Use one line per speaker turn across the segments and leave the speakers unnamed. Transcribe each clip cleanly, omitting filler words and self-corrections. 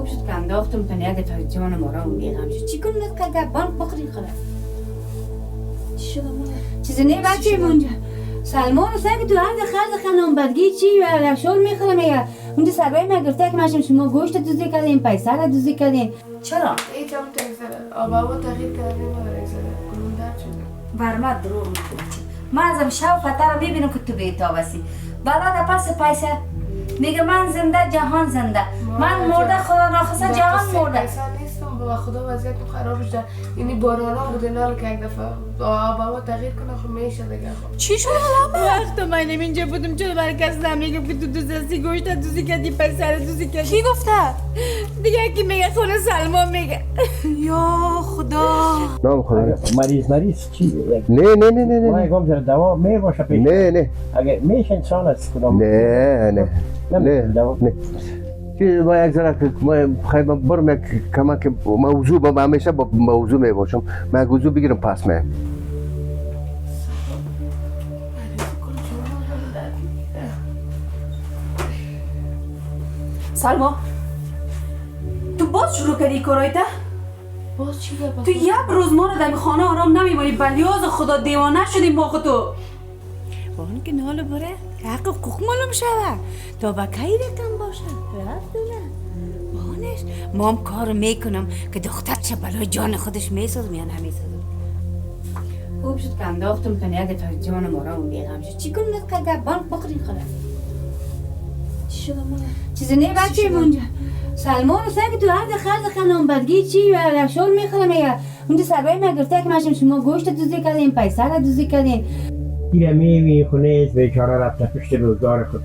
شد که انداختم تا یک تا جان ما را میغم شد. چی کنم که بانک بخوری خدا؟ چی شد مادر؟ چیزی نه بچه اونجا سلما رو سعی که تو هر خرد خانم بدگی چی و شور میخوره میگه اونجا سربایی میگرفته که ماشم شما گوشت دوزی کردین پیسه را دوزی کردین چرا؟
هیچ هم تگذره آبا تغییر کردیم و تگذره کنون درد شده
برمت دروغ میکنی من ازم شب فتر رو میبینم که تو بیتابسی بلا در پس پیسه میگه من زنده جهان زنده من مرده خدا ناخسته جهان مرده
پیسه نیستم با خدا وضعیت خراب شده یعنی بارانا بوده نال که یک دفعه آبا تغییر کنه خب میشه دیگه خب
چی شد الان؟ وقتا من اینجا بودم چرا برای کس نمیگم که تو دوزستی گوشت دوزی کردی پسر دوزی کردی کی گفته؟ دیگه کی میگه خونه سلما میگه یا خدا
نام خدا
مریض چی؟
نه
ما گفتم در دوا می باشه پیش
نه
اگه میشه انسان است کدام
نه چیز ما یک ذره که ما خیلی برم یک کمک موضوع با همیشه با موضوع می باشم من موضوع بگیرم پس من
سلما تو باز شروع کردی کارایتا؟
باز چی
تو یک روز ما رو در خانه آرام نمیمانی بلیاز خدا دیوانه شدیم با خود تو بانه که نالو بره حق حقوق معلوم شده تا با کی رکم باشه رفت دونه بانش ما هم کار میکنم که دختر چه بلای جان خودش میسازم یا نمیسازم خوب شد که انداختم تا یک تا جان ما را میغم شد چی کنم که بانک بخورین خدا چی شد مادر؟ چیزی نه بچه اونجا سلما رو سعی که تو هر خرد خانم بدگی چی و شور میخوره میگه اونجا سربایی میگرفته که ماشم شما گوشت دوزی کردین پیسه را دوزی کردین
دیگه میبینی خونه بیچاره رفته پشت روزگار خود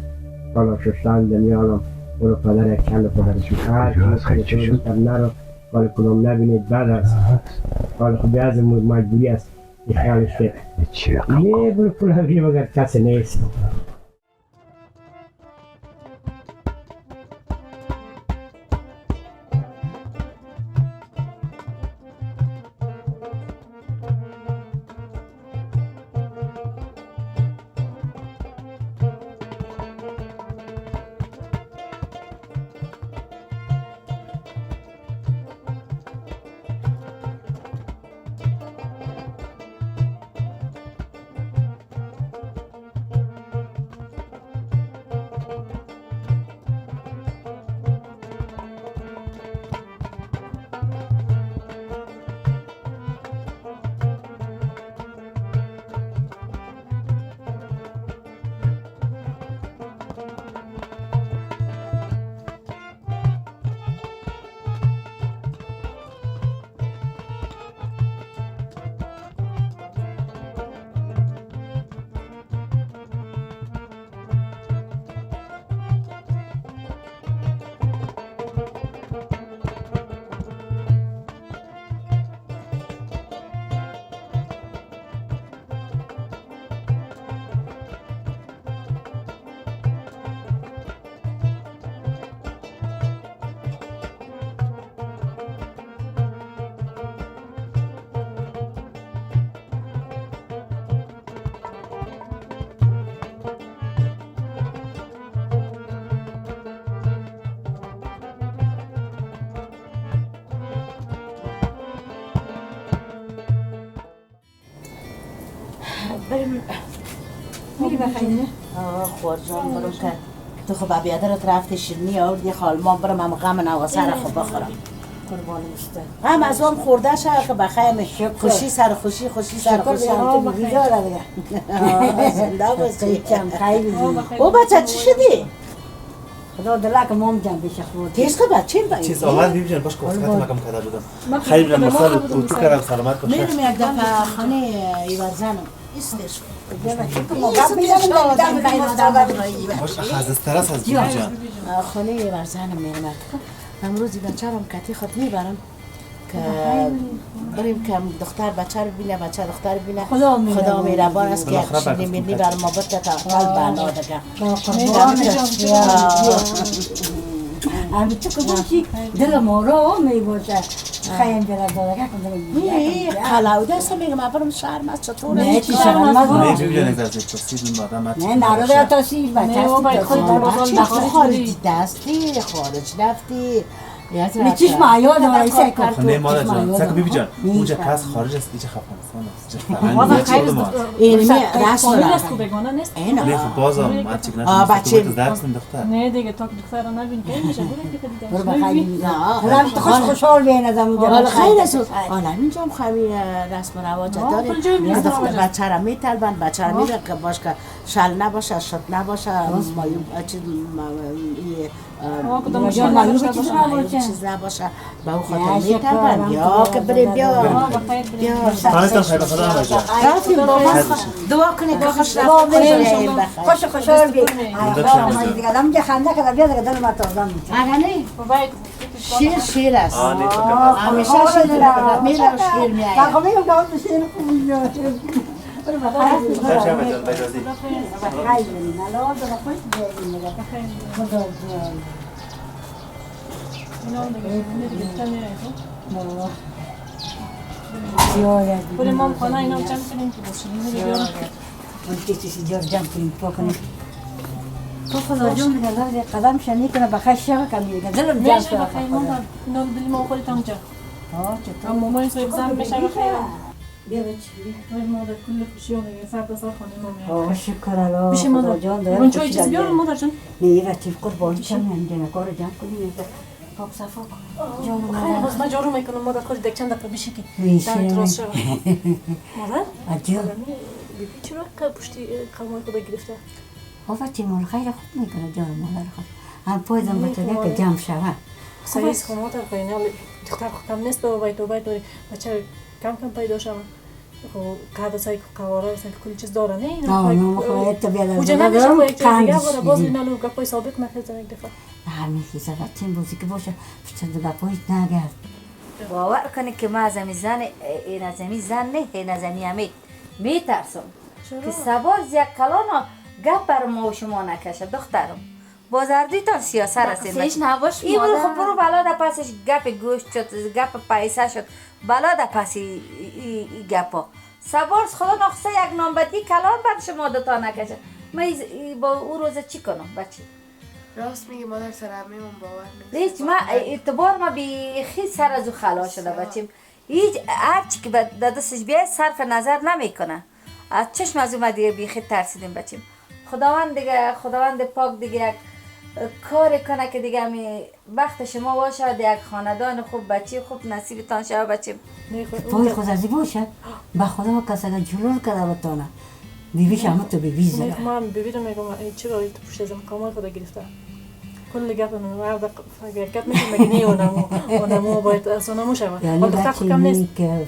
حالا شوند میالم برو پدر یک کل پدرشون هر چی شد نرو حالا کدام نبینید بعد است حالا خب بیاز مجبوری است این خیالش که نه برو پول همی بگر کسی نیست
میری بخیره؟
خوارجان برو که تو خب بیادرت رفتی شیرنی آوردی خالمان برم هم غم نواسه را خب بخورم
قربان مشته
هم از هم خورده شد که بخیم خوشی سر خوشی سر خوشی
هم تو بیداره دیگه
زنده باشی
کم خیلی
او بچه چی شدی؟
خدا دلک مام جان بیشه خورد
تیز که بچه این باید
چیز آمد بیبجن باش که وقت مکم کده بودم خیلی بلن مثال تو کردم سلامت باشه
میرم یک دفعه خانه ایوارزنم ایستش
باش خزسترس از بیبجن
خانه ایوارزنم میرم امروز بچه هم کتی خود میبرم که بریم که دختر بچه رو بینه بچه دختر بینه خدا میربان است که شیرنی میرنی بر ما بده تا قلب بنا دگه
امی تو که باشی دل ما را میباشه خیلی دل دادگه کنده
حلاوده است میگم ما برم شهرم است چطوره
نه چی شهرم است
نه بیبجن از تصیب این آدم
نه نرو به تصیب بچه
خارج دستی خارج رفتی
چیش معیار داره سیکو
خونه مادر جان سکو بیبی جان اونجا کس خارج است اینجا افغانستان است
بابا خیلی اینمی رسم
است کو بگانه نیست
نه خب بازم من چیک
بچه
درس دختر
نه دیگه تا دختر رو نبین که میشه برو که
برو
دیدم
بخیر
حالا خوش خوشحال بین از اونجا
حالا خیر است حالا اینجا هم خیلی رسم و رواج داره بچه را میتلبند بچه را میره که باش که شل نباشه شد نباشه مایوب چیز نباشه با او خاطر میتلبند یا که بریم بیا
خانستان خیلی خدا هم جان
رفتیم با ما دعا کنه که خوش
خوش خوشحال بین دیگه آدم اینجا خنده کرده بیا دیگه دل ما تازه میشه
اگه شیر است همیشه شیر میره و شیر میآید
خب میگم که اون شیر خوب میاد برو بخیر
شما جان بجازی
بخیر بریم الان تو خوش بریم خدا جان
اینا دیگه نمیره
زیاد
بریم ما خانه اینا جمع کنیم که باشیم بیارم
اون چیزی جور جمع کنیم پاکنیم تو خدا جون دیگه داره قدم شنی کنه بخیر شقه کنی دیگه دلم جمع
میشه
کنه
بخیر مادر اینا دلی ما خودت هم جمع
چطور
اما مامان صاحب زن بشه بخیر
بیا بچه
بیا مادر کل خوشی هم دیگه سر تا سر خانه ما میاد
شکر الله
میشه
خدا
مادر
جان داره
اون چای چیز بیارم مادر جان
نه رتیب قربان چم نمیدونه کار جمع کنیم پاک صفا کن جان
خیلی
مادر
باز من جارو میکنم مادر خود دک چند دقیقه بشی که
میشه.
در تراس شد مادر
عجیب
بیبی چرا که پشتی قلمای خدا گرفته
بابا تیمور خیر خوب میکنه جان مادر خود هم پایزم به تو که جمع شود
سعیز کنم مادر خواهی نه دختر کم نیست به باید و باید بچه کم پیدا شد قاعده سای قواره سای کلی چیز داره نه
نه خواهد تو بیاد
کجا نمیشه با یک چیز دیگه بره باز اینالو گپای ثابت نکنه یک دفعه
همین چیزا وقتی بازی که باشه چند گپایت نگرد باور کنی که ما از زن این از زن نه این از همه میترسم که سباز یک کلان گپ بر ما و شما نکشه دخترم بازاردی تا سیاست رسید
سیش نباش
این
مادر
خب برو بالا در پسش گپ گوشت شد گپ پیسه شد بالا در پس گپا سباز خدا نخسته یک نامبتی کلان بر شما دوتا نکشه من با او روزه چی کنم بچه
راست میگی مادر سرمیم باور
هیچ
نیست
ما اعتبار ما بیخی سر از او خلا شده بچیم هیچ هرچی که در دستش بیاید صرف نظر نمیکنه از چشم از او دیگه بیخی ترسیدیم بچیم خداوند پاک دیگه یک کار کنه که دیگه همی وقت شما باشه یک خاندان خوب بچه خوب نصیبتان شده بچیم پای خود ازی باشه به خدا کسی که جلول کرده بتانه بیبیش همه تو بیبی زده
من بیبی رو میگم چرا تو پشت ازم کامای خدا گرفته کل گپ من گپ میگم مگه اونمو باید اصلا شود
یعنی بچه که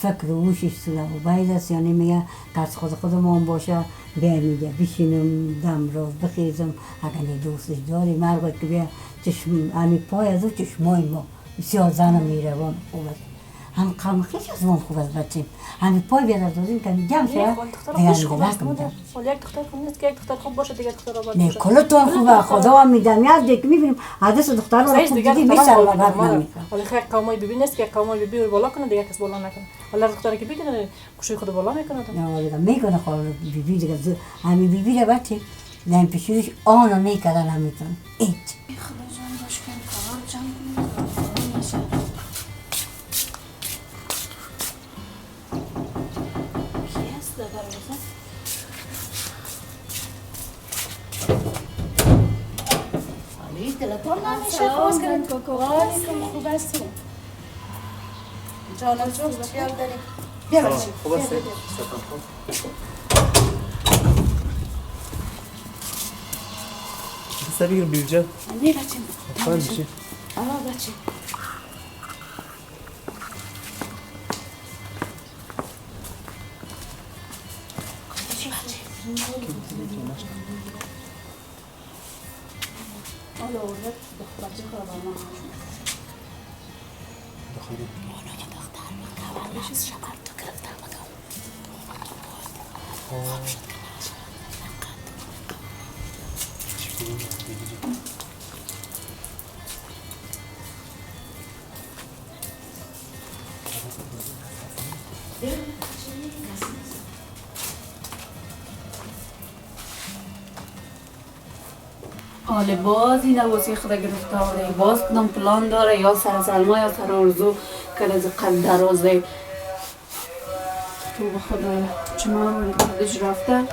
فکر روشش سوله و باید است یعنی میگه که از خودمون باشه بیا میگه بشینم دم رو بخیزم اگر دوستش داری مرگوید که بیا چشم همی پای از او چشمای ما بسیار زنم میروان خوب است هم قلم خیش از اون خوب است بچیم همی پای بیاد از دوزیم که جمع شد دیگه
خوب است یک دختر خوب نیست که یک دختر خوب باشه دیگه دختر آباد
نه کلتون خوبه خدا هم میدم یاد دیگه میبینیم حدث دختر رو خوب دیگه بیشتر مبرد نمیکنه
ولی خیلی قومای بیبی نیست که قومای بیبی رو بالا کنه دیگه کس بالا نکنه ولی دختری که بگیره کوشش خود بالا میکنه
نه دیگه میکنه خب بیبی دیگه همین بیبی رو بچه نه پیشش آن رو میکردن نمیتونه ایچ
خدا جان باش کن کار جمع باشه کی هست داره
تلفن نمیشه باز کنیم وعلیکم خوب هستی جانم جون خیال داری بیا بچه
خوب است سبیل بیوجا
نه بچه
خان چی
بچه حالا اولاد بچه خواهد آمان دختر کوالی چیز شبر تو گرفتم بگم
حال باز این نوازی خدا گرفته آره باز کدام پلان داره یا سر سلما یا سر آرزو که از قد درازه تو به خدا چما خودش رفته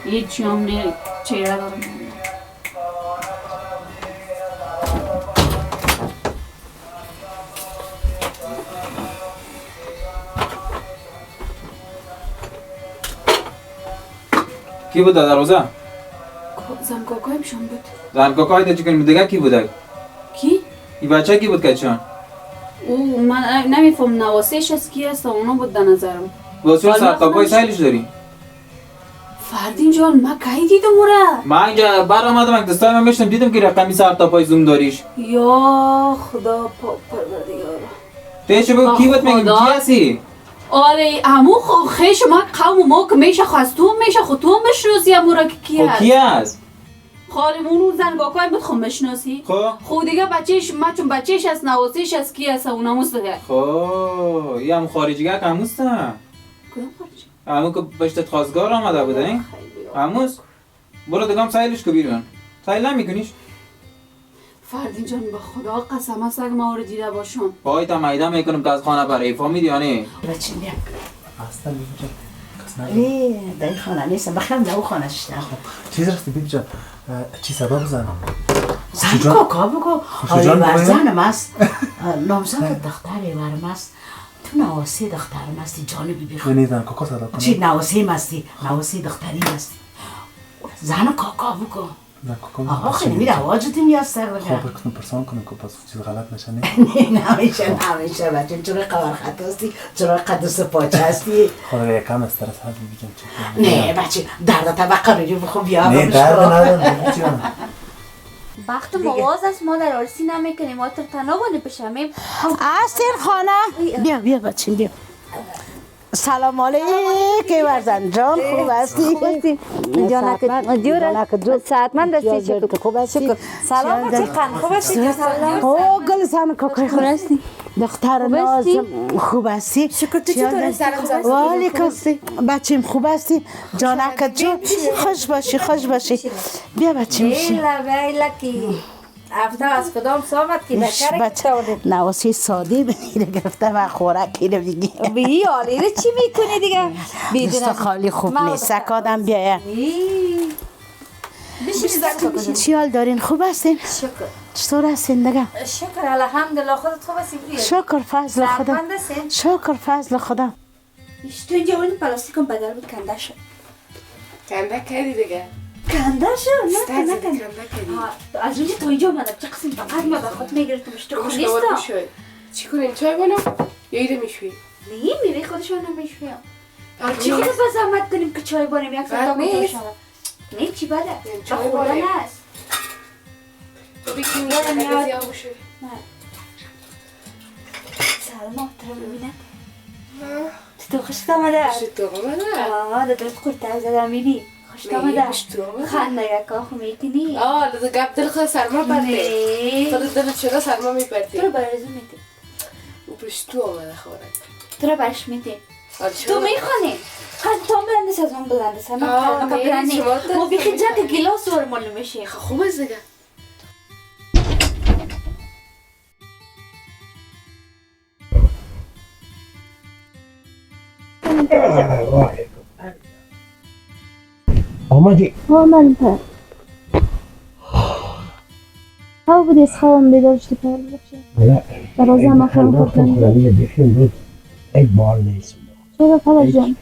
هیچی هم نه چهره دارم
کی بود در دروازه؟
زن کاکایمشان بود.
زن کاکای تا چی کنیم دیگه کی بوده؟
کی؟
این بچه کی بود که چون؟
او من نمیفهم نواسیش از کی است اونا بود در نظرم.
واسه سرتاپای سایلش داری؟
فردین جان من کی دیدم اوره؟
من اینجا بر آمدم یک دستای من میشتم دیدم که رقمی سرتاپای زوم داریش.
یا خدا پروردگار.
تیشه بگو کی بود میگم کی هستی؟
آره همون خیش ما قوم ما که میشه خواستون میشه خودتون بشناسی امورا که کی هست؟
کی هست؟
خالمون اون زن کاکای بود خود بشناسی؟ خود دیگه بچهش ما چون بچهش از نواسیش از کی هست اون هموست دیگه
خب یه هم خارجیگه که هموسته؟
کدام خارجی؟
همون که بشتت خواستگار آمده بوده این؟ هموست؟ برو دگم سایلش که بیرون سایل نمیکنیش؟
فردین جان به خدا قسم است اگه ما رو دیده باشم
پای تا میده میکنم که از خانه برای فهمیدی یا نه؟
بچین بیا
اصلا بیبی جان قسمت
در این خانه نیستم بخیرم در اون خانه شدم
چیز راستی بیبی جان چی صدا بزنم؟
زن کاکا بگو آره برزنم است نامزد دختری برم است تو نواسی دخترم هستی جان بیبی خود
نه زن کاکا صدا کنم
چی نواسی مستی نواسی دختری مستی زن کاکا بگو
زن کاکا
آقا خیلی میره واجدی میاد سر بگم
خواب بکنم پرسان کنم که پس چیز غلط نشه
نه نمیشه بچه چرا قبر خط هستی چرا قدس پاچه هستی
خدا یکم استرس هست بیبی جان چی
نه بچه درد طبقه رو بخون بیا
نه درد ندارم بیبی جان
وقت مواز است ما در آرسی نمیکنیم ما تنابانه بشمیم
استین خانه بیا بچه بیا سلام علیکم ورزن جان خوب هستی؟
جانک دیور ساعتمند هستی چطور
خوب هستی؟
سلام چقدر خوب هستی؟
او گل زن کاکای خوب هستی؟ دختر نازم خوب هستی؟
شکر تو چطوری سلام زن؟
والی کسی بچیم خوب هستی؟ جانک جان خوش باشی بیا بچیم بشی
بیلا کی افتا از کدام صحبت کی بکره
نواسی ساده بگیره گرفته و خوراکی رو بگیره
بی آلی رو چی میکنی دیگه؟
دست خالی خوب نیست سکادم بیایه
بشی
چی حال دارین خوب هستین؟
شکر
چطور هستین دیگه؟
شکر الحمدلله خودت خوب هستی بیا
شکر فضل خدا شکر فضل خدا
تو اینجا اون پلاستیکم بدل بود کنده شد
کنده کردی دیگه
کنده شد نه
کنده کردی
از اونجا تا اینجا اومدم چه قسم فقط ما به خود میگرفتمش تو خونیستا
چی کنیم چای بانم یا ایره میشوی؟
نه میری خودشان نمیشویم چی کنه با زحمت کنیم که چای بانیم یک ساعت کنیم نه چی بده
چای
بخوردن
بانیم
هست
بکنیم نگذی ها بشوی
سلما ترا ببینم تو خوشت آمده؟
خوشت آمده؟
دادر قرطه زدم میری خوشت آمده؟ خنده یکا خو میکنی؟
دادر گب دل خود سرما برده خود دل چرا سرما میبردی؟
تو رو برزو میده
برشتو آمده خورک
تو رو برش میده تو میخوانی؟ تو بلنده از اون بلنده سر من بلنده ما بیخی جک گلاس دور مالو میشه
خوب از دیگه
آمدی؟
آمدم ها بودی از خوابم بیدار شدی پر بخشه
نه
برازه هم آخرم خوردم
بیخی امروز ای بال نیست
چرا پدر جان؟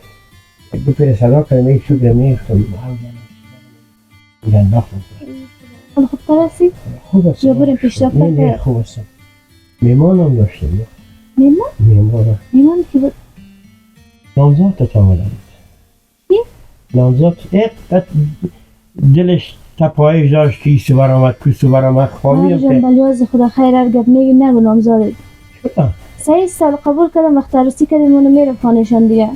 دو پیر صدا کنم ای شکر میختم گنده
حالا خوب هستی؟
خوب هستم
یا بریم پیشرفت
نه خوب هستم میمانم داشتم
میمان کی بود؟
نامزاد تا آمدم
کی؟
نامزاد دلش تپایش داشت که ایسو برامد کسو برامد
پدر جان بلیاز خدا خیر ارگب میگی نگو نامزادت
شده
3 سال قبول کردم وقت عروسی کردیم اونو میره خانهشان دیگه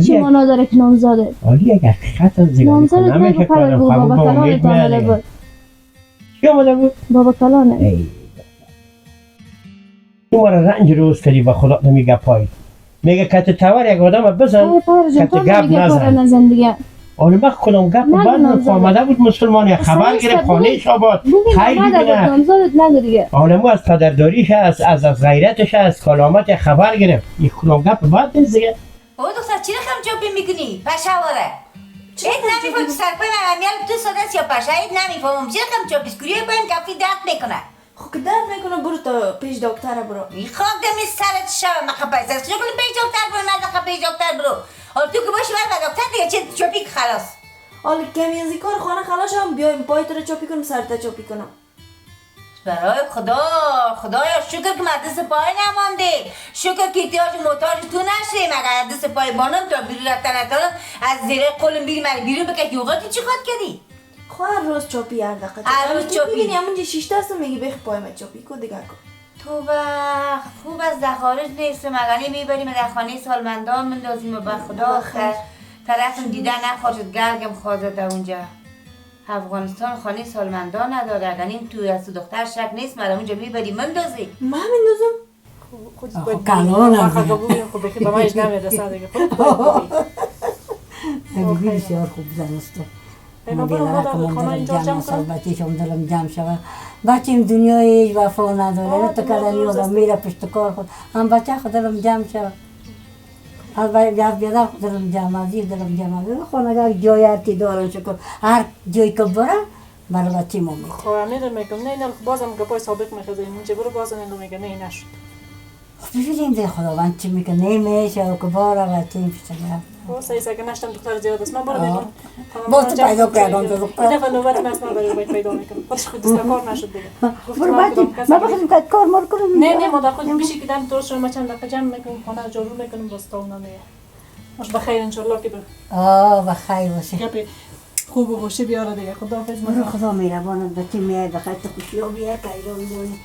چی مانا داره که نامزاده
آلی اگر خط از زیگانی
نامزادت نگو پدر بود بابا کلانت آمده بود
چی آمده بود؟
بابا کلانه
ای تو مرا رنج روز کردی و خدا نمیگه پای میگه کت تور یک آدم بزن
پدر جان
کت
تو
گب
نمیگه پاره
نزن
نزن دیگه
آن وقت کدام گپ بعد آمده بود مسلمانی خبر گرفت خانه آباد خیلی بینه
نامزادت نگو دیگه.
آنمو از پدرداریش از غیرتش از کلامت خبر گرفت. این کدام گپ بعد نیست دیگه.
بابا دختر چی رقم جابی میکنی؟ پشاوره ایت نمیفهم سرپای من همیال تو سادست یا پشه ایت نمیفهمم چی رقم جابی سکوریه بایم کفی درد میکنه.
خب که درد میکنه برو تا پیش دکتر برو.
این خاک دمی سرت شب مخه پیسه چه کنی پیش دکتر برو مردخه پیش دکتر برو. حالا تو که باشی برد دکتر دیگه چه جابی که خلاص.
حالا کمی از این کار خانه خلاص هم بیایم پای تو رو چاپی کنم سرت چاپی کنم.
برای خدایا شکر که من دست پای نمانده. شکر که احتیاج محتاج تو نشیم. اگر دست پای بانم تا بیرون رفتن اتانم از زیر قلم بیری من بیرون بکش یوغا که چی خواد کردی؟
خب هر روز چاپی هر دقیقه
هر روز چاپی
میبینی همونجا 6 دست میگی بخ پای من چاپی کو دیگر کن.
تو وقت خوب از در خارج نیست مگانی میبریم در خانه سالمندان مندازیم و به خدا طرفم دیدن نخواهد گرگم خواهد در اونجا. افغانستان خانه سالمندان نداره اگریم تو از دختر شک نیست مرا اونجا میبریم مندازی.
من میندازم؟
خودت باید کلانم خب بخی به من ایش نمیرسه دیگه خودت باید
بگی بسیار خوب زنسته من دیلره که من دلم جمع سال بچه‌شم دلم جمع شود بچه‌م دنیای هیچ وفا نداره تو کلانی آدم میره پشت کار خود هم بچه خود دلم جمع شود از بیادر خود دلم جمع از این دلم جمع خانه اگر جای هرکی دارن شکر هر جایی که بره برای بچه ما میکنه
خب امیر میگم نه اینا بازم گپای ثابت میخواد اینجا برو بازم اینو میگه نه نشد
ببینیم ده خداوند چی میکنه نمیشه و که باره بچه این پیش
خب سعیس اگه نشتم دختر زیاد است من برو بگم
باز تو پیدا کردم تو دختر
این دفعه نوبت من اسمم برای باید پیدا میکنم خودش خود دست کار نشد دیگه
برو بچه من بخیرم که کار مار کنم
نه ما در خودم بیشی که دم درست شما ما چند دقیقه جمع میکنم خانه جارو میکنم باز تا اونا میه باش بخیر انشالله که
بخیر باشه
خوب و خوشی بیاره دیگه خداحافظ
برو خدا مهربانت بچه میاد بخیر تو خوشی ها بیاد پیدا میدونی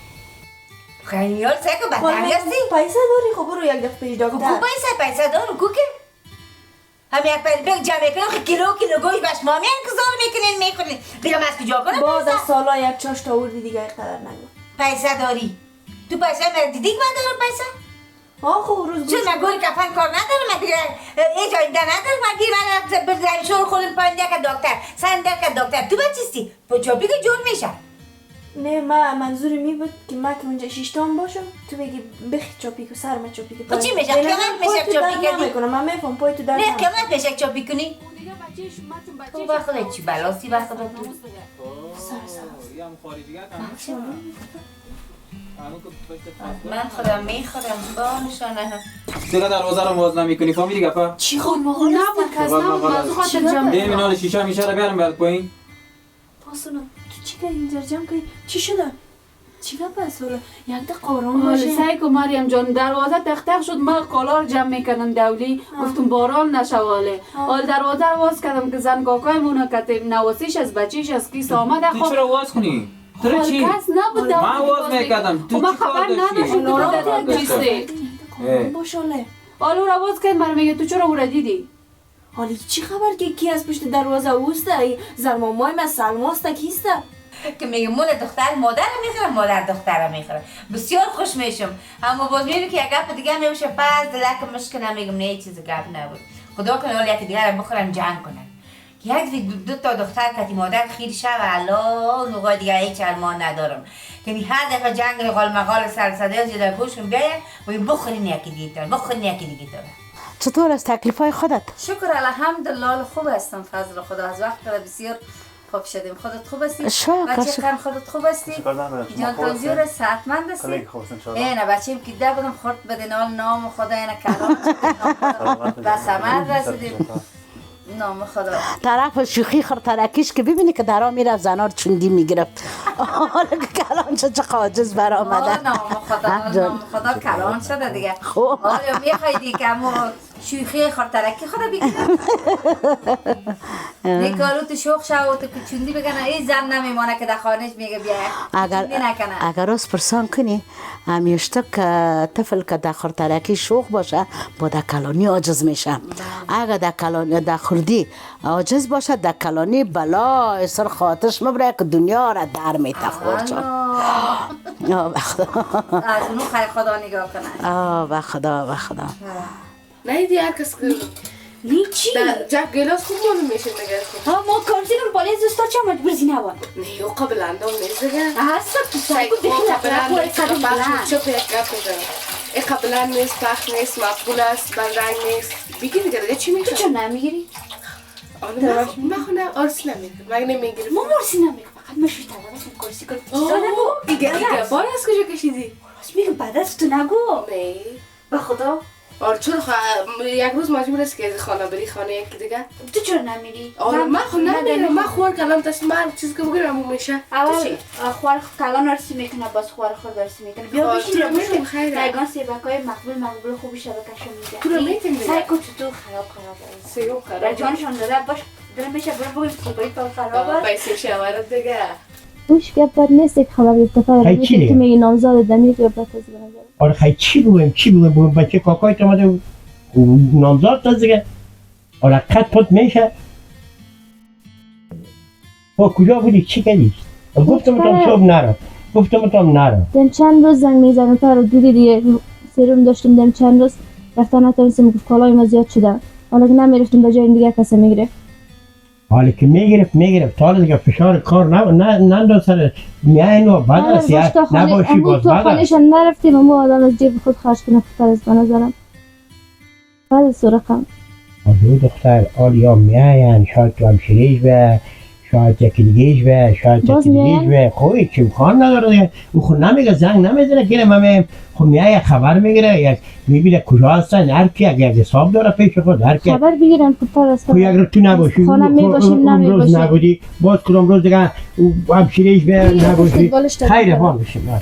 خیلیال سکو بدنگ هستی؟
پیسه داری خب برو یک دفعه پیش دکتر
خب پیسه دارم کوکه هم یک پیل جمع کنم خیلی کیلو گوش بش مامی انتظار میکنین میخونین بگم از کجا کنم
بعد از سالا یک چاش تا اوردی دیگه قدر نگو
پیسه داری تو پیسه من دیدی که من دارم پیسه
خب روز
چون من گوری کفن کار ندارم من دیگه ای جایی ده ندارم من دیگه من بزرگی شور خودم پایین که دکتر سندر که دکتر تو بچیستی چوبی که جور میشه
نه منظوری می بود که من که اونجا شیشتام باشم تو بگی بخی چاپی که سرم چاپی که
چی میشه قیمت میشه چاپی کنی
من میفهم پای تو در
نه قیمت میشه چاپی کنی تو با خودت چی بلاسی با خودت تو من خودم میخورم بانشانه
دیگه دروازه رو باز نمیکنی فهمیدی گپا
چی خود ماغل نبود کس نبود موضوع خاطر جمع
ده منال شیشه میشه رو بیارم برد پایین
پاسونو تو چی که اینجا جمع کنی چی شده چی گپ است حالا یک دقیقه آرام باشه
سعی کن مریم جان دروازه تختق شد من کالا رو جمع میکنم دولی گفتم باران نشواله حال دروازه رو باز کردم که زن کاکای مونو کتیم نواسیش از بچیش از کیس آمده
تو چرا واز کنی؟ تو چی؟
کس نبود
من واز میکردم تو چی کار داشتی؟
نارم چیسته
باشاله
حالا رو باز کرد من میگه تو چرا او را دیدی؟
حالی چی خبر که کی از پشت دروازه اوسته زرمامای من سلما است کیسته
که میگه مول دختر مادر میخوره مادر دختر میخوره بسیار خوش میشم اما باز میبینی که یک گپ دیگه میشه پس دلک مشکنم میگم نه چیز گپ نبود خدا کنه حالا یکی دیگه رو بخورن جنگ کنن یک دو تا دختر کتی مادر خیر شو الله نوغای دیگه هیچ ارمان ندارم که هر دفعه جنگ قال مقال سرسده از یه گوشم بیاین و بخورین یکی دیگه بخورین یکی دیگه
چطور از تکلیفای خودت؟
شکر الحمدلله خوب هستم فضل خدا از وقت بسیار خوب شدیم خودت خوب هستی؟ بچه کن خودت خوب هستی؟ جان تنجور صحتمند هستی؟ نه بچه‌ام که ده بودم خورد بدین نام خدا اینا کلام بس عمل رسیدیم نام خدا
طرف شوخی خورترکیش که ببینی که درام میره زنار چوندی میگرفت حالا که کلان چه قاجز برآمده
نام خدا کلان شده دیگه حالا میخوای دیگه همون شوخی خورترکی خدا بگیرم نکالو تو شوخ شو و تو چوندی بگنه ای زن نمیمانه که در خانهش میگه بیا
اگر از پرسان کنی همیشته که طفل که در خورترکی شوخ باشه با در کلانی عاجز میشه اگر در کلانی در خوردی عاجز باشه در کلانی بلا سر خاطرش مبره که دنیا را در میته خورچان
از اونو خیر خدا نگاه کنه
به خدا
نه دی هر کس که
چی؟
جب گلاس خوب معلوم میشه نگه خوب.
ما کارزینم بالای زستا چه مجبور زینوان.
نه او قبل اندام نیست دیگه.
اصلا تو سایکو دخیل اقلا پوری قدیم بلند.
چه پیک گپ میزنم. این قبلا نیست، پخش نیست، مقبول است، بلرنگ نیست. بگی دیگه چی میگه؟
تو چه نمیگیری؟
من خونه آرسی نمیگیرم. مگه نمیگیرم؟
ما آرسی نمیگیرم. فقط مشوی طلب هستم کرسی کنم.
دیگه بار از کجا کشیدی؟
میگم بعد از تو نگو.
نه.
به خدا.
آره چون یک روز مجبور است که از خانه بری خانه یکی دیگه.
تو چرا نمیری؟
آره من خود نمیرم. من خوار کلام دست من چیز که بگیرم اون میشه.
اول خوار کلام آرسی میکنه باز خوار خود آرسی میکنه. بیا بشین رو بشین. رایگان سیبکای مقبول خوبی شبکهشو میده.
تو رو میتونی دیگه.
سعی کن تو خراب است.
سیو خراب.
رجانشان داده باش. دلم میشه برو بگیم سیبایی تو خراب است.
پیسه شوارد دیگه.
اوش گپ بد نیست که خبر اتفاق میفته تو میگی نامزاد دمی که بات از بنظر.
آره خیلی چی بگم بچه کاکای تو اومده نامزاد تا دیگه. آره قد پات میشه. با کجا بودی چی کردی؟ گفتم تو صبح نرو.
دم چند روز زنگ میزنم تو رو دیگه سرم داشتم دم چند روز رفتن نتونستم گفت کالای ما زیاد شده. حالا که نمیرفتم به جای دیگه کسی میگیره.
حالا که میگرفت تا دیگه فشار کار ننداز سر میای نو بعد از نباشی باز
بعد خانه‌شان نرفتیم و ما آدم از جیب خود خرج کنه خطر از بنظرم بعد از رقم
دو دختر آلیا میاین شاید تو همشریش به شاید یکی دیگهش به شاید یکی دیگهش به خوبی چی خان نداره دیگه او خود نمیگه زنگ نمیزنه که من خب میای خبر میگیره یک میبینه کجا هستن هر کی اگه حساب داره پیش خود هر کی
خبر بگیرن خطر است
خب اگر تو نباشی اون روز نبودی باز کدام روز دیگه همشریش به نباشی خیره بان بشیم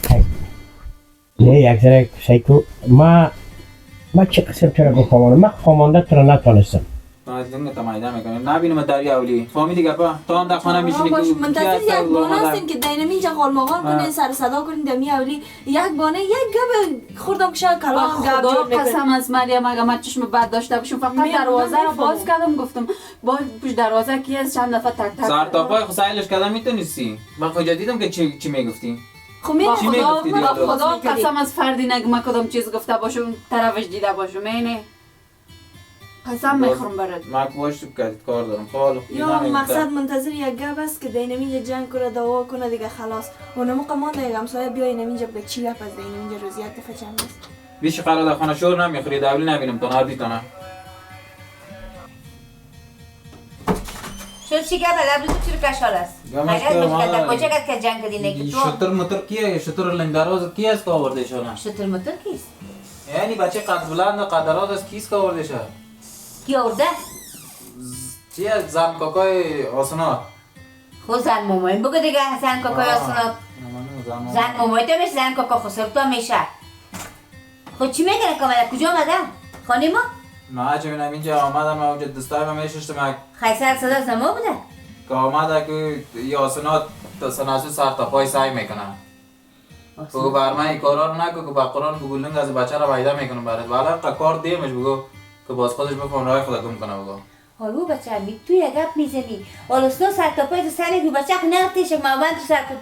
نه یک ذره سایکو ما چه قسم تو رو بفهمانم من خامانده تو رو نتونستم
نازنین تمایید میکنم نبینم دری اولی فهمیدی گپا تو هم در خانه میشینی
منتظر یک بانه هستیم که دینم اینجا قالماغان کنین سر صدا کنین دمی اولی یک بانه یک گپ خوردم که شاید کلام گپ جور میکنه
قسم از مریم اگه من چشم بد داشته باشم فقط دروازه رو باز کردم گفتم با پشت دروازه کی از چند دفعه تک تک
سر تا پای خسایلش کردم میتونستی من کجا دیدم که چی میگفتی
خب من خدا قسم از فردی نگم کدام چیز گفته باشم طرفش دیده باشم اینه قسم میخورم برات
من واشو کردید کار دارم حالا
یا مقصد منتظر یک گپ است که دینم اینجا جنگ کنه دعوا کنه دیگه خلاص اونم قمان دیگه همسایه بیاین اینجا به چی گپ از دینم اینجا روز یک دفعه چند است
بیش قرار در خانه شور نمیخوری دولی نبینم تو نردی تا نه
شد چی گپ از تو چی کشال است اگر کجا که جنگ کردی نگی تو
شتر متر کیه شتر لنگداراز کی است که آورده شونه
شتر متر کیست
یعنی بچه قد بلند قد دراز است کیست که آورده شه
کی آورده
چی از زن کاکای آسنات
خود زن مامایم بگو دیگه زن کاکای آسنات زن مامای تو میشه زن کاکا خسرو تو میشه خود چی میکنه که کجا آمده خانه ما
ما چه بینم اینجا آمدم اونجا دستای من میششتم
خیصر صدا زما بوده
که آمده که یه آسنات سناسو سر تا پای سعی میکنه بگو برمه این کارا رو نگو که با قرآن بگو لنگ از بچه رو پیدا میکنم برات ولی کار دیمش بگو که باز خودش بفهم رای خدا گم کنه بگو
حالا بچه می تو یه گپ میزنی حالا سر تا پای تو سری که بچه خود نرفتیش مامان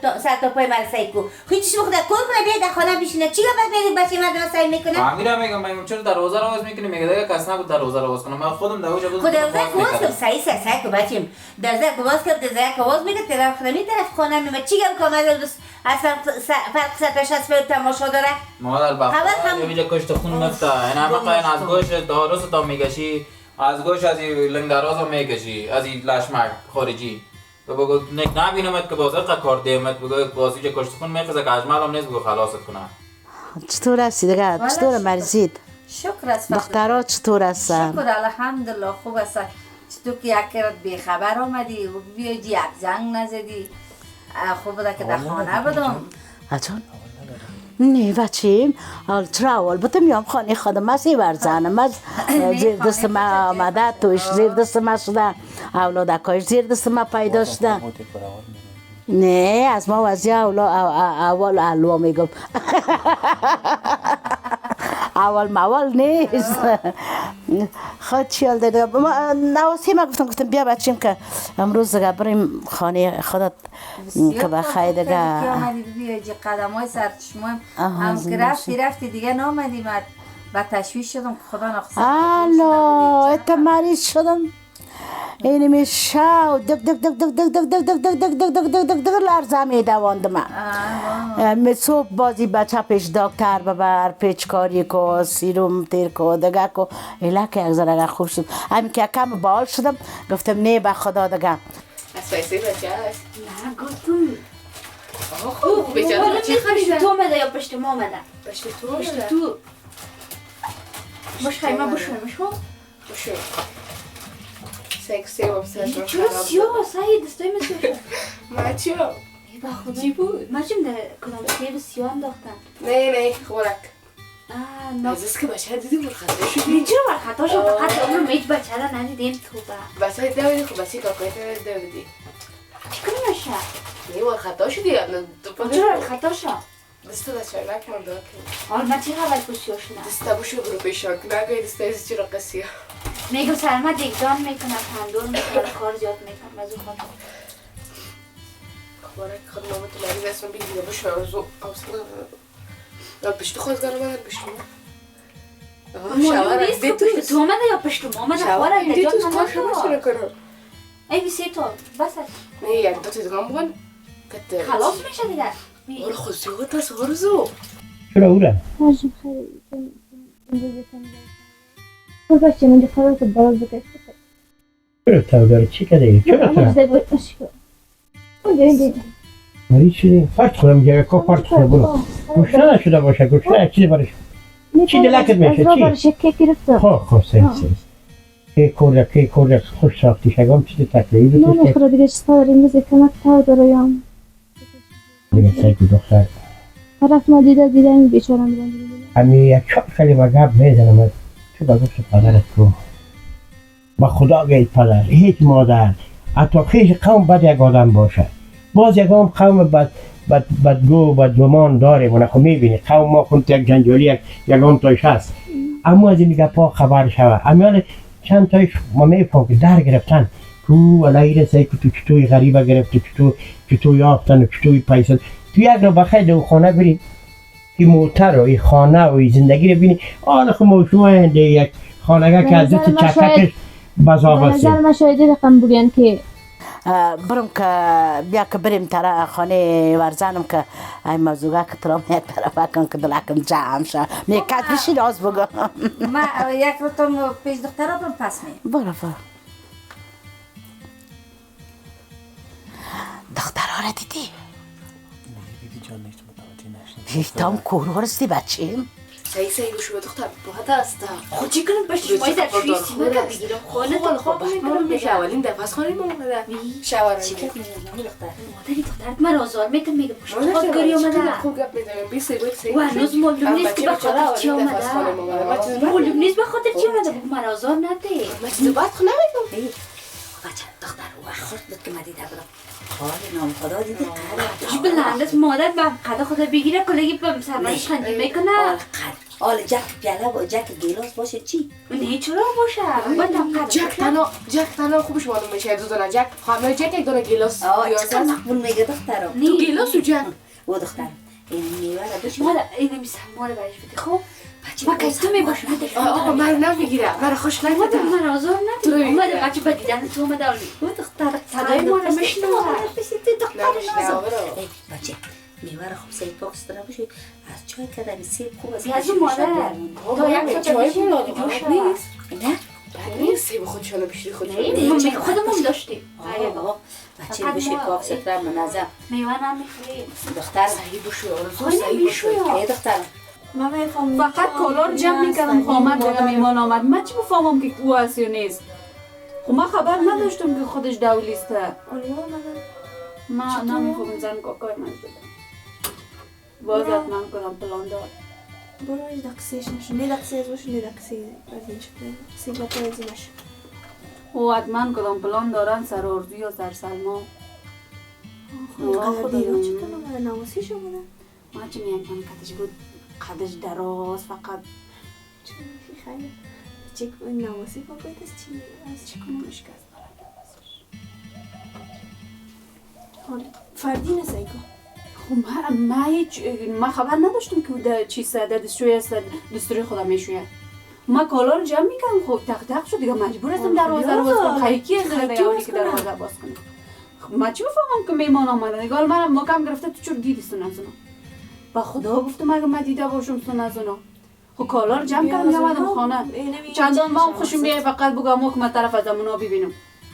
تو سر تا پای مرسایی کو خیلی چیش بخدا کن کنه بیاد در خانه بیشینه چی گپ میگی بچه مردم سعی میکنه
امیرم میگم چرا دروازه رو باز میکنی میگه دیگه کس نبود دروازه رو باز کنم من خودم دروازه بود
خود دروازه باز کنم سعی کو بچه‌م دروازه باز کرد دروازه باز میگه طرف خونه خانه میگه چی گپ کامل دوست اصلا فرق سرش از فیلم تماشا داره
مادر بخواه اینجا کشت خون نفته این همه قاین از گوش داروس تا میگشی از گوش از این لنگداراز هم میگشی از این لشمک خارجی بگو نبینمت که بازار کار دیمت بگو بازی که کشت خون میخزه که اجمال هم نیست بگو خلاصت کنه
چطور هستی دیگه؟ چطور مرزید؟
شکر است
دخترها چطور هستن؟
شکر الحمدلله خوب است چطور که یک کرد بیخبر آمدی بیایی یک زنگ نزدی خوب بوده که در خانه بدم
اجان؟ نه بچیم چرا اول بودم میام خانه خودم از این ورزنم از زیر دست ما آمده توش زیر دست ما شده اولادکایش زیر دست ما پیدا شده نه از ما وزی اول علوا میگم اول نیست خود چیال دیده نواسی ما گفتم بیا بچیم که امروز دیگه بریم خانه خودت که بخیر دیگه
آمدی بیا قدم های سر چشمایم هم که رفتی دیگه نامدی و تشویش شدم که خدا نخواست.
الا ات مریض شدم. این میشه دک دک دک دک دک دک دک دک دک دک دک دک دک دک لرزه میدواند من. صبح بازی بچه پیش دکتر ببر، پیچکاری کو، سیروم تیر کو، دگه کو. ایلا که یک ذره خوب شد. همین که کم بال شدم گفتم نه به خدا دگه.
از پیسه بچه هست؟
نه گفتم.
خوب بیچاره چی خریدن؟
تو آمده یا پشت ما آمده؟
پشت تو
پشت
آمده؟
تو. باش خیلی من بشویم بشو؟
بشویم. سیاه و سیاه
چرا سیاه؟ سعید دستای من سیاه شد.
من چیو؟
ای با خدا چی بود؟ من چیم ده کدام سیاه سیاه انداختن.
نه خورک.
نه
از که بچه دیدی مرخطا شدی؟
چرا مرخطا شد؟ فقط عمرو هیچ بچه را ندیدیم تو با.
بچه دویدی خب بچه کاکایی دویدی.
چی کنی نشه؟
نه مرخطا شدی یا
چرا مرخطا شد؟
دسته دست نکنم دار کنم.
حالا من چی خبر کشیو شدم؟
دسته بشو برو پیشان که نگوی دسته ایزی چرا قصیه.
میگم سلما دیگدان میکنم، تندور میکنم، کار زیاد میکنم از اون خاطر.
خبره که خود مامت مریض اسم بگیره بشو از اون اوصلا پشت خوزگار من پشت ما
شواره پشت تو آمده یا پشت ما آمده خواره نجات من نشد. ای بیسی تو بس
نه یک دو تدگام بگن
خلاص میشه دیگر.
آره خوزی ها تاس هارزو
چرا اوره؟
هرچی خیلی تو بچه من قرار تو باز بکش
چرا تو داره چی کده؟ چرا تو؟ مریض شدی؟ فرد خودم جگه که فرد خودم برو گوشته نشده باشه گوشته چیزی برش چی دلکت میشه چی؟
برش کیک گرفتم
خواه سهی کیک کرده خوش ساختی شگام چیزی تکلیفی
نه میخوره دیگه چیزا داریم میزه کمک تا داریم
دیگه سعی کو دختر
طرف ندیده این بیچاره میدن
همین یک چهار کلمه گپ میزنم تو با گفت پدرت کو با خدا گید پدر هیچ مادر حتی خیش قوم بد یک آدم باشه باز یک قوم بدگو بدگمان داره و نخو میبینی قوم ما خونت یک جنجالی یک تایش هست اما از این گپا خبر شوه امیال چند تایش ما میفهم که در گرفتن تو علیه رسه که تو چطوری غریبه گرفتی چطور یافتن و چطوری پیسن تو یک رو بخیر دو خانه بری این موتر و این خانه و این زندگی رو بینی آن خو موشوه یک خانگه که از دوت چکتش بزاغ
هستی به نظر من شاید رقم بگن که
برم که بیا که بریم طرف خانه ورزنم که این موضوعه که ترام یک طرف کن که دلکم جمع شد میکت بشی راز بگم
من یک رو تم پیش دختر رو پس می
برو دختر رو دیدی؟
دیدی جان نیست متوجه نشدم
هشتم کورو رستی بچیم؟
سعی بشو دختر باید است
خود چی کنم پشت شمایی در شوی سیمه رو بگیرم خانه تا خواب
میکنم میشه اولین دفعه از خانه ما اومده شواره
چی کنم مادری دخترت من آزار میتم میگه پشت خودگاری آمده
خوب گپ میزنم بی سیبایی
و هنوز معلوم نیست که بخاطر چی آمده معلوم نیست بخاطر چی آمده من آزار نده
من چیزو باید خو نمیگم
بچه دختر رو خورد بود که من دیده بودم حال نام خدا دیده قدش بلندست مادر به قدا خدا بگیره کلگی به سرمایش خندی میکنه
آل جک پیاله و جک گیلاس باشه چی؟
نه چرا باشه؟
جک تنها خوبش معلوم میشه دو دونه جک همه جک یک دونه گیلاس
چقدر مقبول میگه دخترم
تو گیلاس و جک
و دخترم این میوه را بشه
مالا این سلما رو برش بده خب ما که تو میباشم
آقا من نمیگیره من خوش نمیده
من آزار نداره اومده بچه با دیدن تو اومده آلی
دختر
صدای ما رو میشنوه
بچه میوه را خوب سید پاکس داره بشه از چای کدام سیب خوب از
یزو مادر تا یک چای بودادی
نیست
نه
نیست سیب خودشانو پیشی
نه خودمون داشتیم
بچه بشه پاکس را منظم
میوه نمیخوریم
دختر
صحیح بشو صحیح بشو
ای دختر
فقط کالا رو جمع میکردم آمد دیگه میمان آمد من چی بفهمم که او هست یا نیست خب من خبر نداشتم که خودش دولیسته من نمیفهمم زن کاکای من شدم باز حتما کنم پلان دار
برو ایش دقیقش نشو نه دقیقش باشه نه دقیقش سیگا پایزی نشو
او حتما کنم پلان دارن سر اردو یا سر سلما
خدا دیگه چی کنم نوازی شو بودن
من چی میگم کتش بود قدش دراز فقط
چی خیلی چی نوازی باید از چی از
چی کنم اشکست
حالا فردی نسایی کن
خب ما خبر نداشتم که چیز در دستوری است دستوری خودم میشوید. ما کالا رو جمع میکنم خب تق شد دیگه مجبور هستم دروازه رو باز کنم. خیلی از دیگه اولی که دروازه باز کنم. خب ما چی بفهمم که میمان آمدن دیگه حالا ما کم گرفته تو چور دیدی سنازونو. با خدا گفتم اگه من دیده باشم سنازونو. خب کالا رو جمع کردم میامدم خانه. چندان ما خوشم میاد فقط بگم که من طرف از امونا ببینم.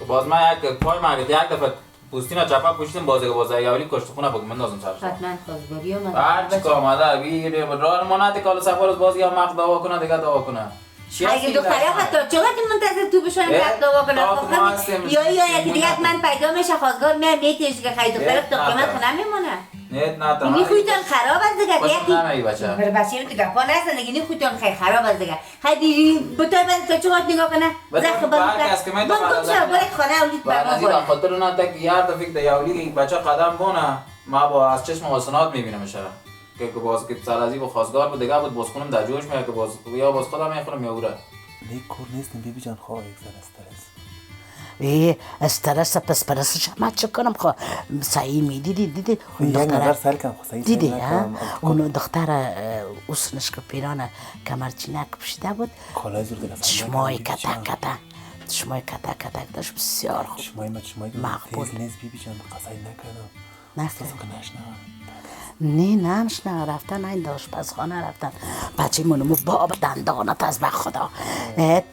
باز ما یک پای مرد یک دفعه پوستینا چپا پوشیدم بازی اولی کشت خونه بگم من نازم سرش.
حتما خواستگاری اومد.
هر چی که آمده بگیریم راه مانعت کالا سفر از بازی هم مقد دعوا کنه دیگه دعوا کنه.
اگه دختری حتی چقدر منتظر تو بشون مقد دعوا کنه یا یکی دیگه من پیدا میشه خواستگار میام میتیش که خیلی دختر تا قیمت نمیمونه.
نه تا
اینی خویتون خراب است دیگه
یکی نمی بچه
برای بچه رو دیگه پا نستن دیگه اینی خویتون خیلی خراب است دیگه خیلی بطور بند تا چقدر نگاه کنه زخم بند من کم شد باید خانه اولید برما باید
بعد خاطر نه تا که یار تا فکر یا اولی بچه قدم بونه ما با از چشم حسنات میبینم شرا که باز که سالازی با خواستگار بود دیگه بود باز خونم در جوش میاد که باز یا باز خودم میخورم یا اوره
لیک کور نیستم بیبی جان خواه یک ذره
استرس پس پرسش ما چه کنم خو صحیح دیدی
یک نظر سر کم خو صحیح
دیدی ها اون دختر اوسنش که پیرانه کمرچینک پوشیده بود چشمای کتک داشت بسیار خوب
چشمای تیز نیست بیبی جان قصای نکنم
نستازو که نشنه نمشنه رفتن این آشپزخانه رفتن بچه منو باب دندانت از به خدا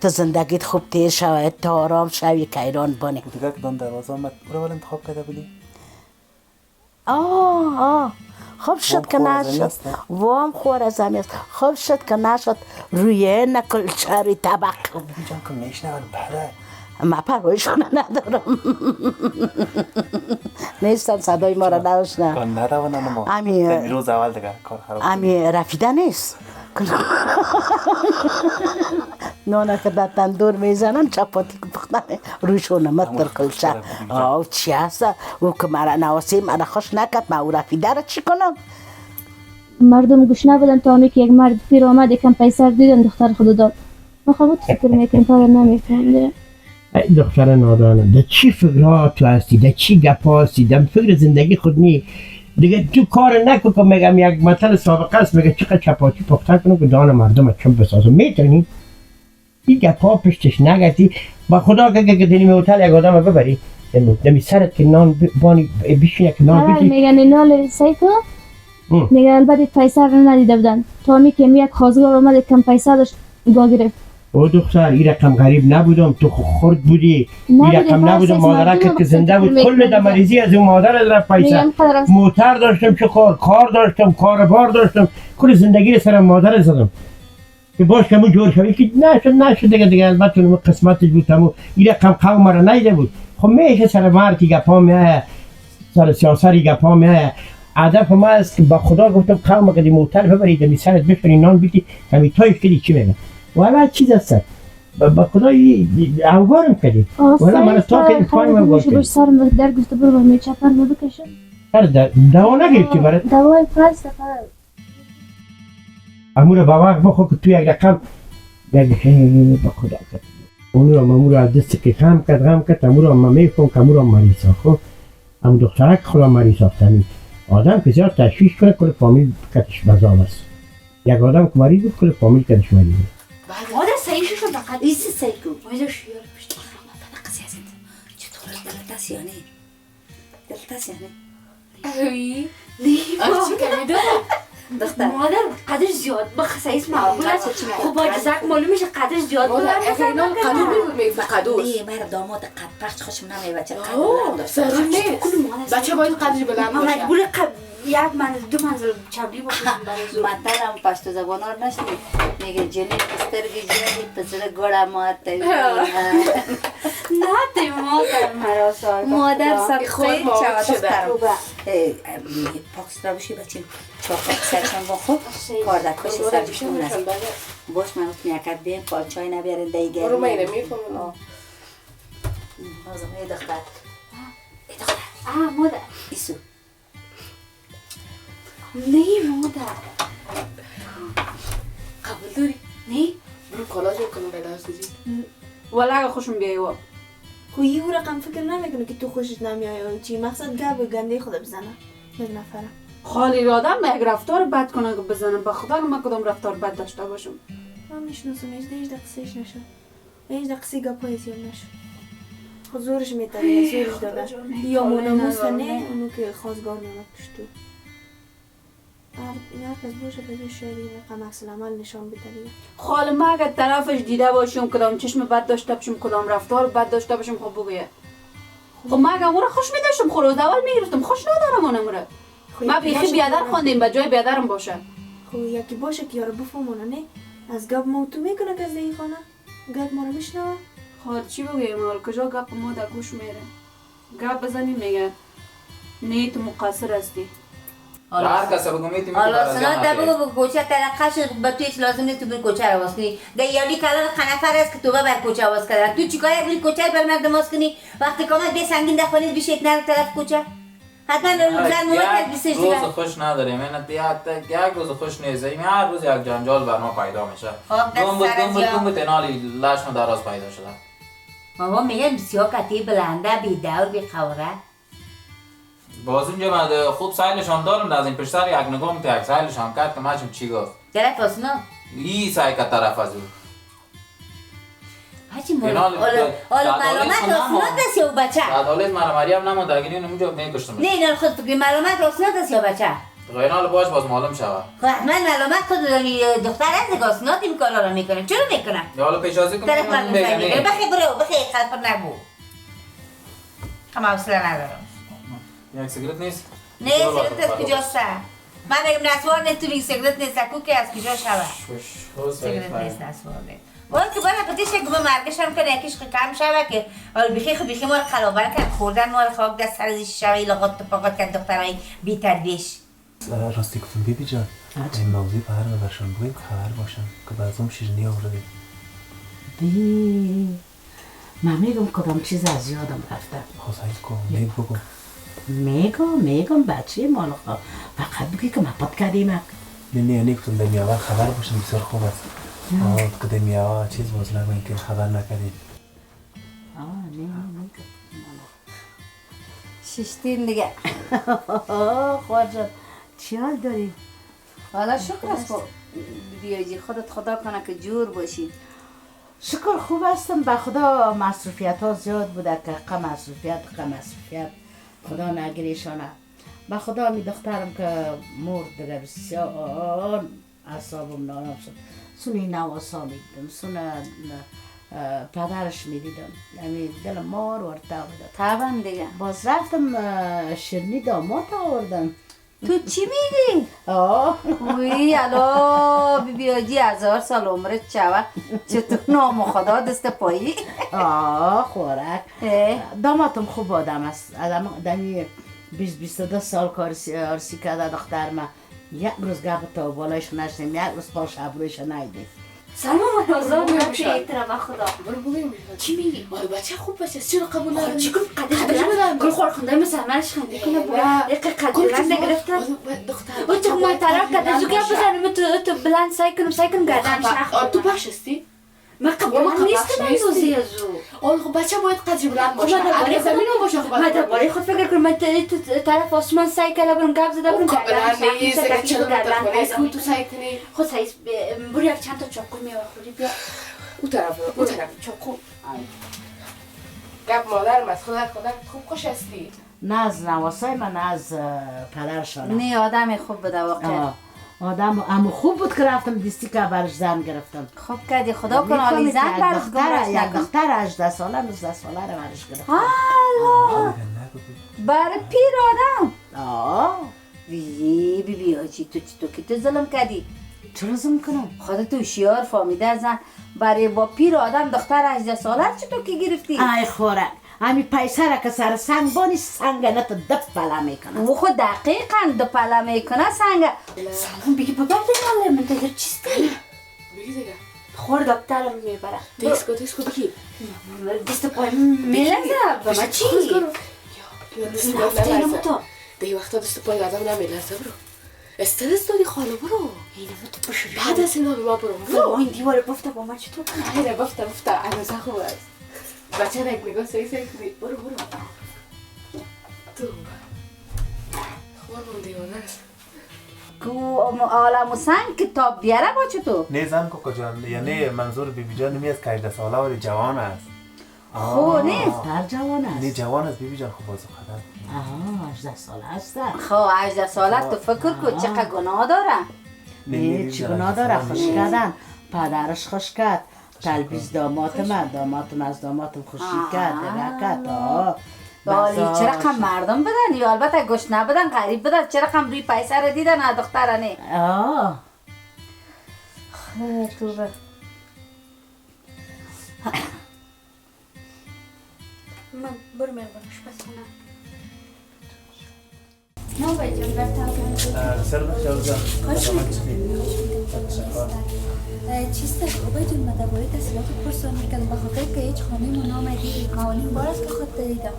تو زندگیت خوب تیر شوه تو آرام شوی که ایران بانی
دیگه که دان دروازه آمد او رو انتخاب کرده بودی؟
خوب شد که نشد وام خور از همی است خوب شد که نشد روی نکل چاری طبق
بیبی جان که میشنون بله
ما پروایشونه ندارم نیستن صدای ما را نشنه
کار ندارم ما در روز اول دیگه کار خراب
امی رفیده نیست نانه که در تندور میزنن چپاتی که پختن روشونه متر کلچه چی هست او که مرا نواسی مرا خوش نکد ما او رفیده را چی کنم
مردم گوش نبودن تا همی که یک مرد پیر آمد یکم پیسر دیدن دختر خود داد ما خود فکر میکنم تا نمیفهمده
دختر نادانه ده چی فکرها تو هستی ده چی گپا هستی ده فکر زندگی خود نی دیگه تو کار نکن که میگم یک مثل سابقه است میگه چقدر چپاتی پختن کنم که دان مردم چون بسازم میتونی این گپا پشتش نگردی با خدا که دنیم اوتل یک آدم ببری دمی سرت که نان بانی بیشینه که نان بدی
میگن نال سیکو میگن البته پیسر رو ندیده بودن تا همی که یک خواستگار اومد کم پیسر داشت گاه گرفت
او دختر این رقم غریب نبودم تو خورد بودی این رقم نبودم مادرکت که زنده بود کل در مریضی از اون مادر رفت پیسه موتر داشتم چه کار داشتم کار بار داشتم کل زندگی رو سر مادر زدم که باش که همون جور شوی که نشد دیگه البته اون قسمتش بود همون این رقم قوم مرا نیده بود خب میشه سر مردی گپا میه سر سیاسری گپا میه هدف ما است که با خدا گفتم قوم قدی موتر ببرید می سرت بفری نان بیتی کمی تایش کردی چی میگن والا چیز است با خدا اوگارم کردی والا من تا که پای من گفت
باش سرم در گفت برو می چپر رو بکشم
سر دوا نگرفتی برات
دوای فلسفه
امور با وقت بخو که تو یک رقم نگه با خدا کرد اون رو امور از دست که غم کرد امور رو ما میفهم که امور رو مریض ساخت امور دخترک خدا مریض ساختنی آدم که زیاد تشویش کنه کل فامیل کتش بزام است یک آدم که مریض بود کل فامیل کتش مریض
مادر سعیشو شو فقط ایسی سیکو مادر شیار پشت خواهد قصی هستید چطور دلتاس یعنی دلتاس یعنی اوی لیفا چی کمی دختر مادر قدرش زیاد با خسایس معقول است خب با جزاک معلوم میشه قدرش زیاد بود
اینا قدر میبود میفه قدوس
نه مرد داماد قد پخش خوشم نمی بچه قدر
داشت بچه باید قدرش بلند باشه
مجبور یک دو منزل چبلی بکنم برای مطلب پشت زبان ها نشنی میگه جلی پسترگی جلی پسر گوڑا مات نه تی مادر مرا سال مادر سبخی چواد دخترم پاکس را بشی بچیم چاقا سرشان با خوب کار در کشی سرشون نست باش من اتنی اکد بیم پالچای نبیارن دیگر
برو مینه میفهمم
نازم ای دختر ای دختر مادر ایسو نه مادر قبول داری؟ نه؟
برو کالاج میکنم به درس دیدی
ولی اگه خوشم بیایی و
کویی او رقم فکر نمیکنه که تو خوشت نمیای چی مقصد گب گنده خود بزنه یک نفره
خالی آدم یک رفتار بد کنه که بزنم به خدا که من کدام رفتار بد داشته باشم.
من میشناسم 18 دقیقهش نشد 18 دقیقه گپای زیاد نشد خود زورش میتره زورش داره یا مونموس نه اونو که خواستگار نمید پشتو این حرف از باشه بده شاید این رقم اصل عمل نشان بده دیگه.
خاله من اگر طرفش دیده باشم کدام چشم بد داشته باشم کدام رفتار بد داشته باشم خب بگویه. خب من اگر اون رو خوش میداشتم خب روز اول میگرفتم خوش ندارم اونم رو. من بیخی بیادر خواندیم به جای بیادرم باشه.
خب یکی باشه که یارو بفهمونه نه از گپ ما تو میکنه که از دیگه خانه گپ ما رو میشنوه.
خاله چی بگویم حالا کجا گپ ما در گوش میره گپ بزنیم میگه نه تو مقصر هستی.
هر کس بگم میتونی
حالا سنا ده بگو کوچه ترقه شد به تویش لازم نیست تو بری کوچه رو باز کنی ده یالی کلان خنفر است که تو بر کوچه باز کرد تو چیکار بری کوچه بر مردم باز کنی وقتی کامل به سنگین دفنید بشه نر طرف کوچه حتما روزن موقع بیسش دیگه
روز خوش نداریم من یک روز خوش نیست این هر روز یک جنجال بر ما پیدا میشه گم تنالی لشم دراز پیدا شده
بابا میگن بسیار کتی بلنده بی دور بی خوره
باز اونجا من خوب سایلشان دارم از این پشتر یک نگاه میتونم یک سایلشان کرد که ماشم چی گفت
طرف آسنا؟
ای سای که طرف از او
هاچی مولد ملامت آسنا دست یا بچه؟
عدالت مرا مریم نمانده اگر این اونجا میکشتم
نه خود فکر ملامت آسنا دست یا بچه؟
غیرنال باش باز معلوم شود
حتما ملامت خود دختر از نگاهی این کارا رو میکنه چرا میکنه؟
حالا پیشازی کنم
بگم بخی برو بخی خلفر نبو هم حوصله ندارم
یک سیگرت نیست؟
نه سیگرت از کجاست؟ من بگم نسوار نیست تو بگی سیگرت نیست اکو که از کجا شود؟ سیگرت نیست نسوار نیست باید که باید پتیش که گمه مرگش هم کنه یکیش کم شود که حالا بیخی ما رو خلابر کرد خوردن ما رو خاک دست سر ازش شوه لغات تپاقات کرد دخترهای بی تربیش
راستی گفتم بیبی جان این موضوع به هر برشان بگیم خبر باشم که بعضم شیرینی آورده
بی من میگم کدام چیز از یادم رفته
خواهید کنم
میگم بچه مال خواه فقط بگی که من پاد کردیم
نه گفتم دمی اول خبر باشم بسیار خوب است که دمی اول چیز باز نگوین که خبر نکردیم
نه
ششتین دیگه
خواهد جان چی حال داری؟
حالا شکر است بیایجی خودت خدا کنه که جور باشی
شکر خوب هستم به خدا مصروفیت ها زیاد بوده که قم مصروفیت خدا نگریشانه به خدا می دخترم که مرد دیگه بسیار اعصابم نارم شد سونی نواسا می دیدم سونه پدرش می دیدم دلم مار ورده بوده
طبعا دیگه
باز رفتم شیرینی داماد آوردم
تو چی میگی؟ وی الا بیادی 1000 سال عمرت چوه چطور نام خدا دست پایی؟
خورک دامادم خوب آدم است آدمی 20-22 سال کار عرصی کرده دختر ما یک روز گپ تا بالایش نشنیم یک روز پاش ابرویش نایدیم
سلما من آزاد نمیشه احترام خدا
برو بگیم
چی میگی؟
بچه خوب بچه چرا قبول نداری؟
چی کن قدش گل خور خونده مثل منش خنده کنه یک قدرن نگرفتم و تو من طرف کده زو گپ بزنیم تو بلند سعی کنم گردنش نخورم
تو بخش هستی؟
من قبول نیستم من دوزی از او
خب بچه باید قدر بلند باشه اگر زمین هم باشه خب
من درباره خود فکر کنم من طرف آسمان سعی کرده برم گپ زده برم
گردنش نیست اگر چرا نتوانی تو سعی کنی
خود سعی برو یک چند تا چاقو میوه خوری بیا
او طرف
چاقو
گپ مادرم از خودت خوب خوش هستی
نه از نواسای من نه از پدرشانم
نه آدم خوب بوده واقعا
آدم اما خوب بود که رفتم دیستی که برش زن گرفتم
خوب کردی خدا کنه آلی زن برش گمرش
یک دختر 18 ساله 19 ساله رو برش گرفتم
برای پیر آدم بی آجی تو که تو ظلم کردی
چرا ظلم کنم؟
خودت هوشیار فهمیده زن برای با پیر آدم دختر 18 ساله چطور که گرفتی؟
ای خورک همی پیسه را که سر سنگ بانی سنگ نتو دف پلا میکنه
او خود دقیقا دپلا میکنه سنگ
سلام بگی بابا دیگه منتظر چیستی؟
بگی دیگه
خور دکترم میبره
دیسکو بگی
دست پای میلزه بابا چی؟
رفته اینو تو دیگه وقتا دست پای آدم نمیلزه برو استرس داری خاله برو
اینو تو بشوری
بعد از اینا ما برو
این دیوار بفته با من چطور کنه؟
نه بفته عروضه خوب است بچه را یک نگاه سعی کنی برو تو خورمون دیوانه است
کو عالم و سنگ کتاب بیاره با چطور؟
نه زن کو کجا یعنی منظور بیبی جان نمیاد که 18 ساله ولی جوان است.
خو نیست
هر جوان است.
نه جوان است بیبی جان، خب باز خدا.
18 ساله است.
خو 18 ساله تو فکر کو چقدر گناه داره؟
نه چی گناه داره؟ خوش کردن پدرش خوش کرد، تلبیس داماتم از داماتم خوشی کرد رکت.
بالی چه رقم مردم بدن یا البته گوشت نبدن غریب بدن، چه رقم روی پیسه را دیدن دخترانه. توبه
من برو میرونش پس کنم نه باید برتر
سلما جان
چیست روبه جون من درباره تحصیلات پرسان میکنم بخاطر که هیچ خانه من آمدی اولین بار است که خود دیدم.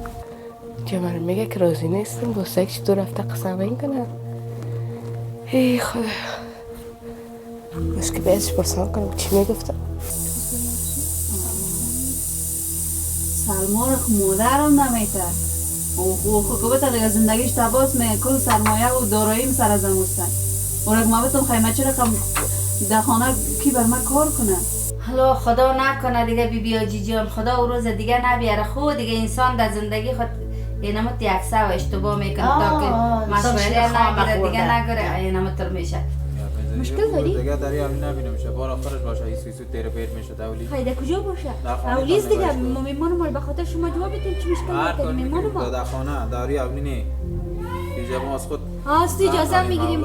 جمال میگه که راضی نیستم با سگ چطور رفته قسم این کنم. ای خدا بس که بیادش پرسان کنم چی میگفتم.
سلما رو مادرم نمیتر خوب بتا دیگه زندگیش تباس می کل سرمایه و داراییم سر از اموستن و رک ما بتم خیمه چه رقم در خانه کی بر من کار کنه.
حالا خدا نکنه دیگه بی آجی جان، خدا او روز دیگه نبیاره. خود دیگه انسان در زندگی خود اینمت یک سو اشتباه میکنه تا که مشوره نگیره دیگه نگره اینمتر میشه.
مشکل داری؟
دیگه داری اولی نبینه میشه بار آخرش باشه ایسو تیره پیر میشه اولی.
خیلی کجا باشه؟ اولیست دیگه میمانو مال بخاطر شما جواب بدیم چی مشکل داری میمانو ما؟
در خانه داری اولی نی اینجا ما از خود
هست اجازه میگیریم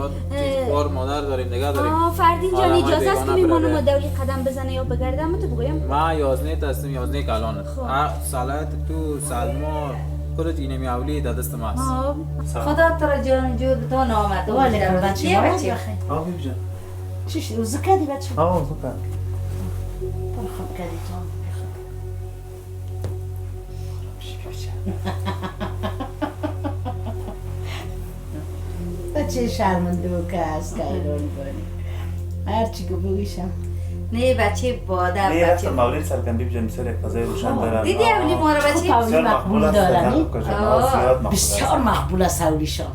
بار مادر داریم نگه داریم.
فردین جان اجازه است که میمانو ما دولی قدم بزنه یا بگرده اما تو بگویم
ما 11 هستم 11 کلان صلاحیت تو سلما کلت اینه می اولی در دست ما است.
خدا تو را جان جو به تو نامد.
ولی بچه
بچه
بیبی جان
چیش روزه کردی بچه؟
روزه کردم.
برو خوب کردی تو بچه شرمنده که از که ایران کنی هرچی که بگیشم
نه بچه بادر
نه هستم مولید سرکن بیبی جان سر فضای روشن دارم.
دیدی اولی ما را بچه؟
بسیار مقبول داره
بسیار
بسیار مقبول است اولیشان.